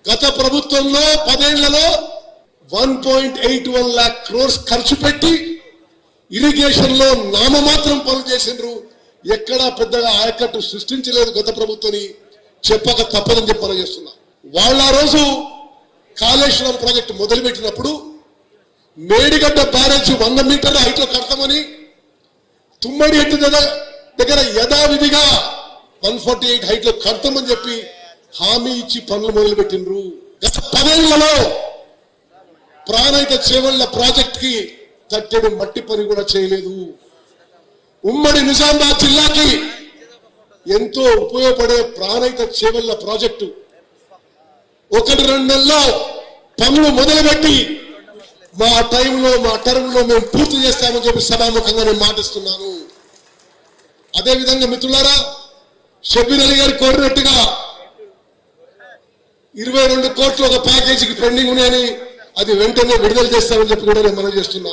గత ప్రభుత్వంలో 10 ఏళ్లలో 1.81 lakh crores ఖర్చు పెట్టి ఇరిగేషన్ లో నామమాత్రం పనులు చేసిండ్రు. ఎక్కడా పెద్దగా ఆయకట్టు సృష్టించలేదు గత ప్రభుత్వాన్ని చెప్పక తప్పదని చెప్పి మనం చేస్తున్నా. వాళ్ళ రోజు కాళేశ్వరం ప్రాజెక్టు మొదలుపెట్టినప్పుడు మేడిగడ్డ బ్యారేజ్ 100 మీటర్ల హైట్ లో కడతామని, తుమ్మడి ఎత్తు దగ్గర యథావిధిగా 148 హైట్ లో కడతామని చెప్పి హామీ ఇచ్చి పనులు మొదలుపెట్టిండ్రు. గత 10 ఏళ్లలో ప్రాణహిత చేవళ్ల ప్రాజెక్ట్ కి తట్టెడు మట్టి పని కూడా చేయలేదు. ఉమ్మడి నిజామాబాద్ జిల్లాకి ఎంతో ఉపయోగపడే ప్రాణహిత చేవళ్ల ప్రాజెక్టు 1-2 నెలల్లో పనులు మొదలుపెట్టి మా టైంలో మా టర్మ్లో మేము పూర్తి చేస్తామని చెప్పి సభాముఖంగా నేను మాటిస్తున్నాను. అదేవిధంగా మిత్రులారా, షబ్బీర్ అలీ గారు కోరినట్టుగా 22 కోట్లు ఒక ప్యాకేజీకి పెండింగ్ ఉన్నాయని అది వెంటనే విడుదల చేస్తామని చెప్పి కూడా నేను మనం చేస్తున్నా.